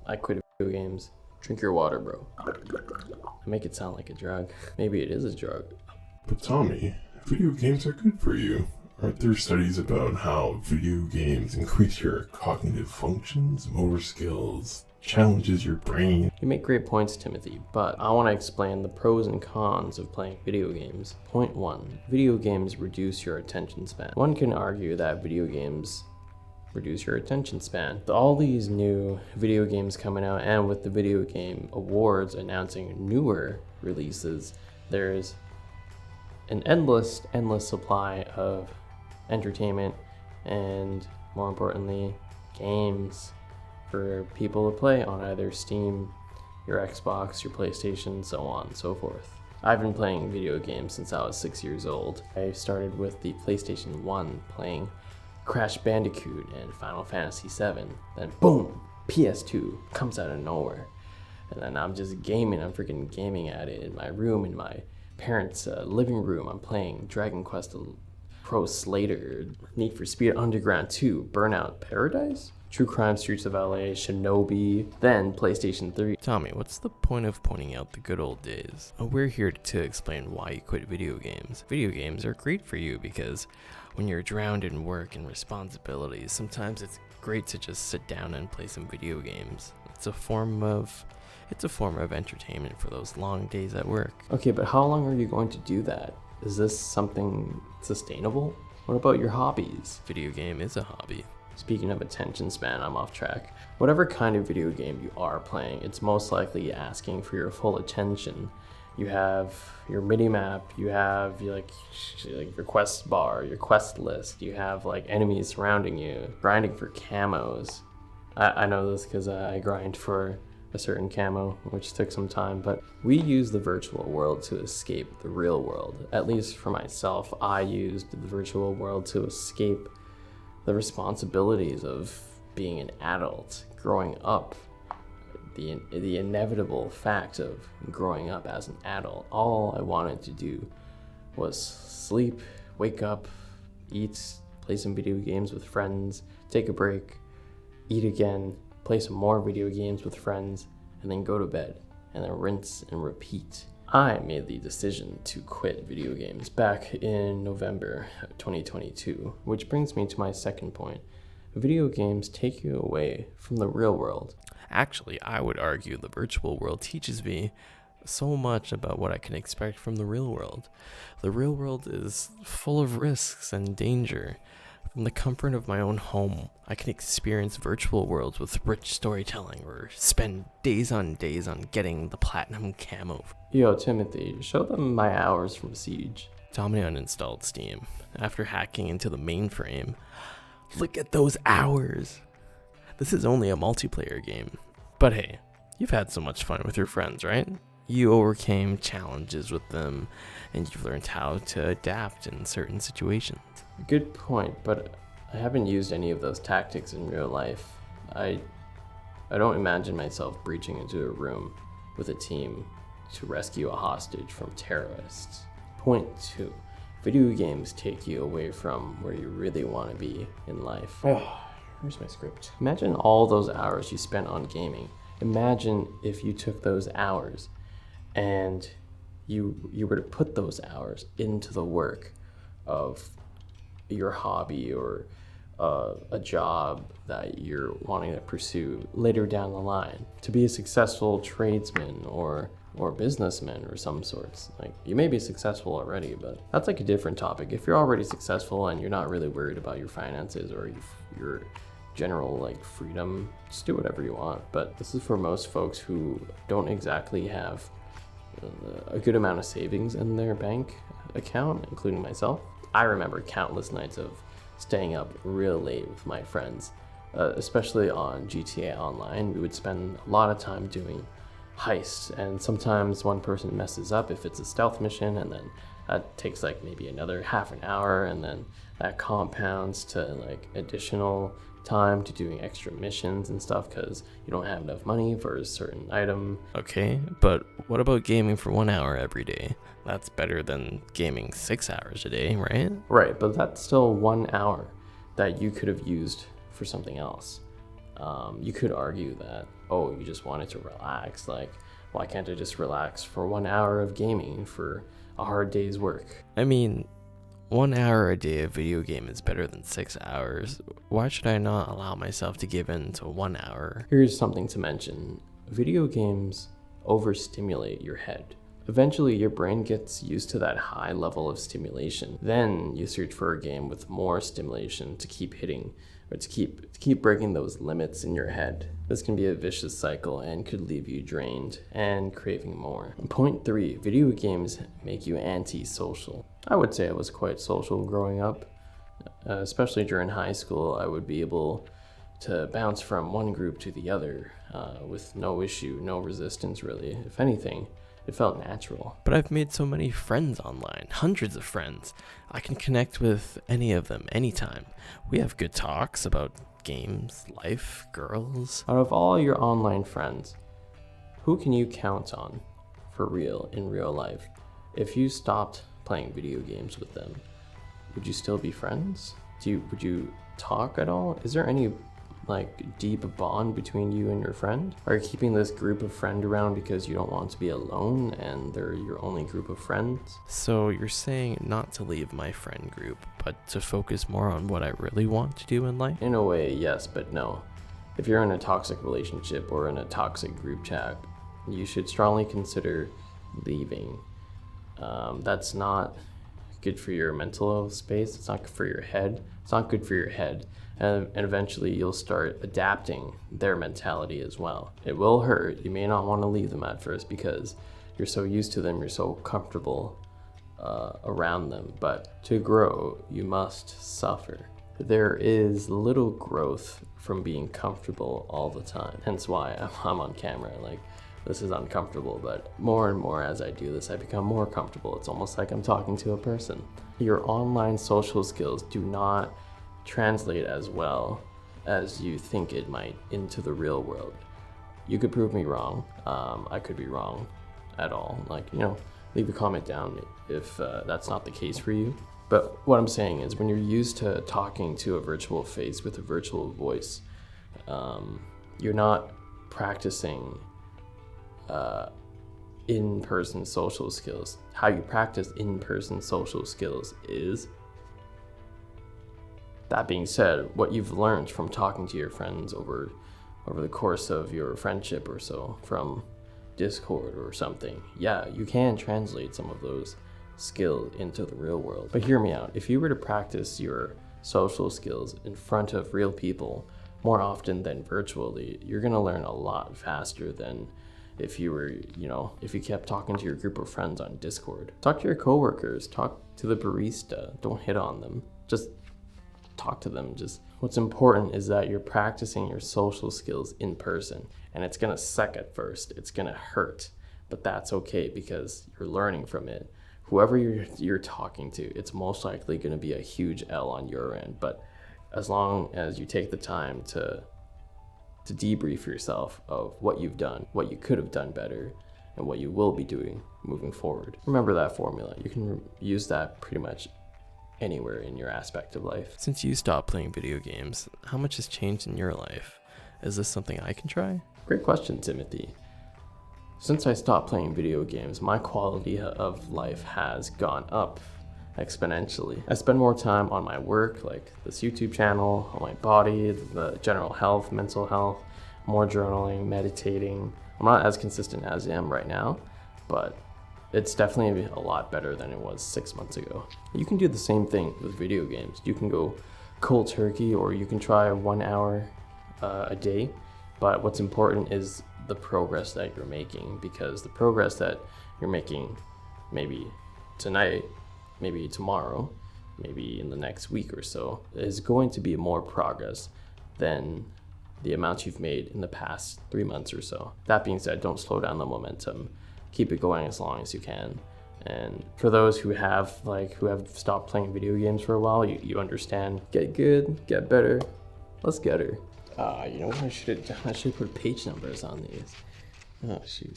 I quit video games. Drink your water, bro. I make it sound like a drug. Maybe it is a drug. But Tommy, video games are good for you. Aren't there studies about how video games increase your cognitive functions, motor skills, challenges your brain? You make great points, Timothy, but I want to explain the pros and cons of playing video games. Point 1. Video games reduce your attention span. One can argue that video games reduce your attention span. With all these new video games coming out, and with the video game awards announcing newer releases, there's an endless supply of entertainment and, more importantly, games for people to play on either Steam, your Xbox, your PlayStation, so on and so forth. I've been playing video games since I was 6 years old. I started with the PlayStation 1 playing Crash Bandicoot and Final Fantasy VII. Then boom, PS2 comes out of nowhere. And then I'm just gaming. I'm freaking gaming at it in my room, in my parents' living room. I'm playing Dragon Quest Pro Slater, Need for Speed Underground 2, Burnout Paradise, True Crime Streets of LA, Shinobi, then PlayStation 3. Tommy, what's the point of pointing out the good old days? We're here to explain why you quit video games. Video games are great for you because when you're drowned in work and responsibilities, sometimes it's great to just sit down and play some video games. It's a form of entertainment for those long days at work. Okay, but how long are you going to do that? Is this something sustainable? What about your hobbies? Video game is a hobby. Speaking of attention span, I'm off track. Whatever kind of video game you are playing, it's most likely asking for your full attention. You have your mini-map, you have your quest bar, your quest list, you have like enemies surrounding you, grinding for camos. I know this because I grind for a certain camo, which took some time, but we use the virtual world to escape the real world. At least for myself, I used the virtual world to escape the responsibilities of being an adult, growing up, the inevitable fact of growing up as an adult. All I wanted to do was sleep, wake up, eat, play some video games with friends, take a break, eat again, play some more video games with friends, and then go to bed, and then rinse and repeat. I made the decision to quit video games back in November 2022, which brings me to my second point. Video games take you away from the real world. Actually, I would argue the virtual world teaches me so much about what I can expect from the real world. The real world is full of risks and danger. From the comfort of my own home, I can experience virtual worlds with rich storytelling or spend days on getting the platinum camo. Yo, Timothy, show them my hours from Siege. Tommy uninstalled Steam after hacking into the mainframe. Look at those hours! This is only a multiplayer game. But hey, you've had so much fun with your friends, right? You overcame challenges with them, and you've learned how to adapt in certain situations. Good point, but I haven't used any of those tactics in real life. I don't imagine myself breaching into a room with a team to rescue a hostage from terrorists. Point 2. Video games take you away from where you really want to be in life. Oh, where's my script? Imagine all those hours you spent on gaming. Imagine if you took those hours and you were to put those hours into the work of your hobby or a job that you're wanting to pursue later down the line, to be a successful tradesman or businessman or some sorts. Like, you may be successful already, but that's like a different topic. If you're already successful and you're not really worried about your finances or your general like freedom, just do whatever you want. But this is for most folks who don't exactly have a good amount of savings in their bank account, including myself. I remember countless nights of staying up real late with my friends, especially on GTA Online. We would spend a lot of time doing heists, and sometimes one person messes up if it's a stealth mission, and then that takes like maybe another half an hour, and then that compounds to like additional time to doing extra missions and stuff because you don't have enough money for a certain item. Okay, but what about gaming for 1 hour every day? That's better than gaming 6 hours a day, right? Right, but that's still 1 hour that you could have used for something else. You could argue that, oh, you just wanted to relax. Like, why can't I just relax for 1 hour of gaming for a hard day's work? I mean, 1 hour a day of video game is better than 6 hours. Why should I not allow myself to give in to 1 hour? Here's something to mention. Video games overstimulate your head. Eventually, your brain gets used to that high level of stimulation. Then you search for a game with more stimulation to keep hitting, or to keep breaking those limits in your head. This can be a vicious cycle and could leave you drained and craving more. Point 3, video games make you antisocial. I would say I was quite social growing up, especially during high school. I would be able to bounce from one group to the other with no issue, no resistance really. If anything, it felt natural. But I've made so many friends online, hundreds of friends. I can connect with any of them anytime. We have good talks about games, life, girls. Out of all your online friends, who can you count on for real in real life? If you stopped playing video games with them, would you still be friends? Would you talk at all? Is there any deep bond between you and your friend? Are you keeping this group of friends around because you don't want to be alone and they're your only group of friends? So you're saying not to leave my friend group, but to focus more on what I really want to do in life? In a way, yes, but no. If you're in a toxic relationship or in a toxic group chat, you should strongly consider leaving. That's not good for your mental space. It's not good for your head. It's not good for your head. And eventually you'll start adapting their mentality as well. It will hurt. You may not want to leave them at first because you're so used to them, you're so comfortable around them. But to grow, you must suffer. There is little growth from being comfortable all the time. Hence why I'm on camera. This is uncomfortable, but more and more as I do this, I become more comfortable. It's almost like I'm talking to a person. Your online social skills do not translate as well as you think it might into the real world. You could prove me wrong. I could be wrong at all. Leave a comment down if that's not the case for you. But what I'm saying is when you're used to talking to a virtual face with a virtual voice, you're not practicing in-person social skills. How you practice in-person social skills is, that being said, what you've learned from talking to your friends over the course of your friendship or so, from Discord or something, yeah, you can translate some of those skills into the real world. But hear me out. If you were to practice your social skills in front of real people more often than virtually, you're going to learn a lot faster than if you were, if you kept talking to your group of friends on Discord. Talk to your coworkers, talk to the barista, don't hit on them, just talk to them. Just what's important is that you're practicing your social skills in person, and it's gonna suck at first, it's gonna hurt, but that's okay because you're learning from it. Whoever you're talking to, it's most likely gonna be a huge L on your end, but as long as you take the time to debrief yourself of what you've done, what you could have done better, and what you will be doing moving forward. Remember that formula. You can use that pretty much anywhere in your aspect of life. Since you stopped playing video games, how much has changed in your life? Is this something I can try? Great question, Timothy. Since I stopped playing video games, my quality of life has gone up exponentially. I spend more time on my work, like this YouTube channel, on my body, the general health, mental health, more journaling, meditating. I'm not as consistent as I am right now, but it's definitely a lot better than it was 6 months ago. You can do the same thing with video games. You can go cold turkey, or you can try 1 hour a day, but what's important is the progress that you're making, because the progress that you're making maybe tonight, maybe tomorrow, maybe in the next week or so, is going to be more progress than the amount you've made in the past 3 months or so. That being said, don't slow down the momentum. Keep it going as long as you can. And for those who have stopped playing video games for a while, you understand. Get good, get better. Let's get her. You know what I should have done? I should have put page numbers on these. Oh shoot.